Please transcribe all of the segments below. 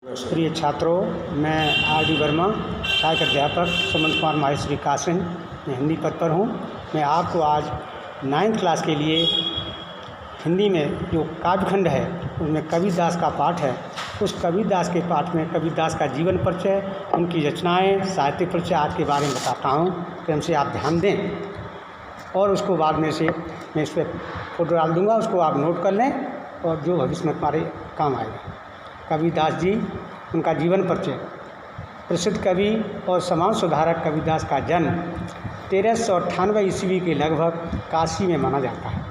प्रिय छात्रों, मैं आर.डी. वर्मा, सहायक अध्यापक सुमंत कुमार माहेश्वरी कासिन में हिंदी पद पर हूँ। मैं आपको आज 9th क्लास के लिए हिंदी में जो काव्यखंड है उसमें कबीरदास का पाठ है। उस कबीरदास के पाठ में कबीरदास का जीवन परिचय, उनकी रचनाएँ, साहित्यिक परिचय आदि के बारे में बताता हूँ। प्रेम से आप ध्यान दें और उसको बाद में से मैं इस पर फोटो डाल दूँगा, उसको आप नोट कर लें और जो भविष्य में तुम्हारे काम आएगा। कबीरदास जी, उनका जीवन परिचय। प्रसिद्ध कवि और समाज सुधारक कबीरदास का जन्म 1398 ईस्वी के लगभग काशी में माना जाता है।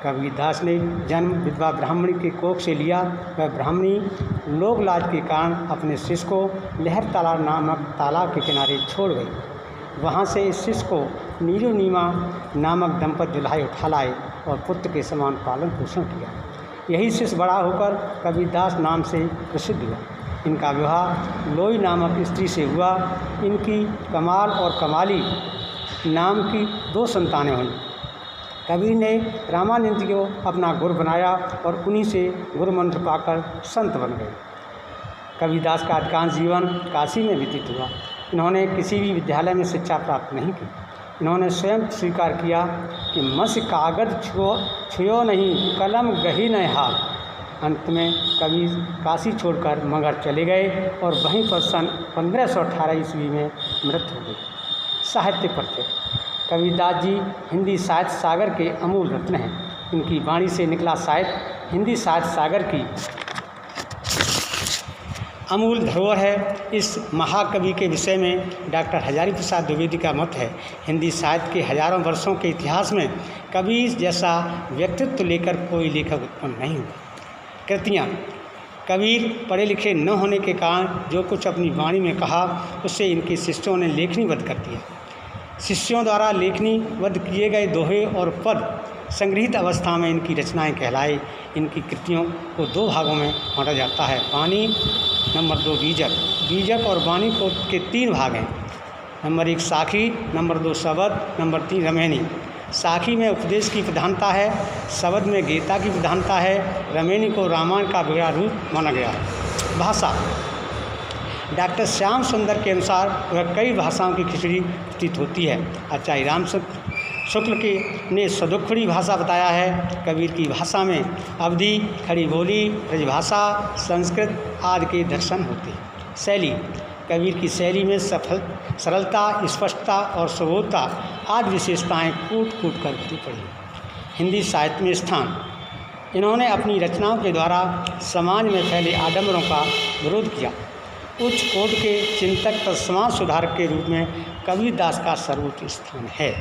कबीरदास ने जन्म विधवा ब्राह्मणी के कोख से लिया। वह ब्राह्मणी लोक लाज के कारण अपने शिष्य को लहर तालाब नामक तालाब के किनारे छोड़ गई। वहाँ से इस शिष्य को नीरू नीमा नामक दंपत दुल्हाई उठा लाए और पुत्र के समान पालन पोषण किया। यही शिष्य बड़ा होकर कबीरदास नाम से प्रसिद्ध हुआ। इनका विवाह लोई नामक स्त्री से हुआ। इनकी कमाल और कमाली नाम की 2 संतानें हुईं। कबीर ने रामानंद को अपना गुरु बनाया और उन्हीं से गुरु मंत्र पाकर संत बन गए। कबीरदास का अधिकांश जीवन काशी में व्यतीत हुआ। इन्होंने किसी भी विद्यालय में शिक्षा प्राप्त नहीं की। इन्होंने स्वयं स्वीकार किया कि मस कागज छुयो नहीं, कलम गही न हाथ। अंत में कबीर काशी छोड़कर मगध चले गए और वहीं पर सन 1518 ईस्वी में मृत्यु हो गई। साहित्य परिचय। कबीरदास जी हिंदी साहित्य सागर के अमूल रत्न हैं। इनकी वाणी से निकला साहित्य हिंदी साहित्य सागर की अमूल धरोहर है। इस महाकवि के विषय में डॉक्टर हजारी प्रसाद द्विवेदी का मत है, हिंदी साहित्य के हजारों वर्षों के इतिहास में कबीर जैसा व्यक्तित्व लेकर कोई लेखक उत्पन्न नहीं हुआ। कृतियाँ। कबीर पढ़े लिखे न होने के कारण जो कुछ अपनी वाणी में कहा उससे इनके शिष्यों ने लेखनीबद्ध कर दिया। शिष्यों द्वारा लेखनीबद्ध किए गए दोहे और पद संग्रहित अवस्था में इनकी रचनाएं कहलाए। इनकी कृतियों को 2 भागों में बांटा जाता है, वाणी, नंबर 2 बीजक। बीजक और वाणी को के 3 भाग हैं। नंबर 1 साखी, नंबर 2 शबद, नंबर 3 रमैनी। साखी में उपदेश की प्रधानता है, शबद में गीता की प्रधानता है, रमैनी को रामायण का बिगड़ा रूप माना गया है। भाषा। डॉक्टर श्याम सुंदर के अनुसार वह कई भाषाओं की खिचड़ी प्रतीत होती है। आचार्य राम शुक्ल ने सदुखड़ी भाषा बताया है। कबीर की भाषा में अवधी, खड़ी बोली, ब्रजभाषा, संस्कृत आदि के दर्शन होते हैं। शैली। कबीर की शैली में सरलता, स्पष्टता और सुबोधता आदि विशेषताएं कूट कूट कर भरी पड़ी। हिंदी साहित्य में स्थान। इन्होंने अपनी रचनाओं के द्वारा समाज में फैले आडंबरों का विरोध किया। उच्च कोटि के चिंतक तथा समाज सुधारक के रूप में कबीरदास का सर्वोच्च स्थान है।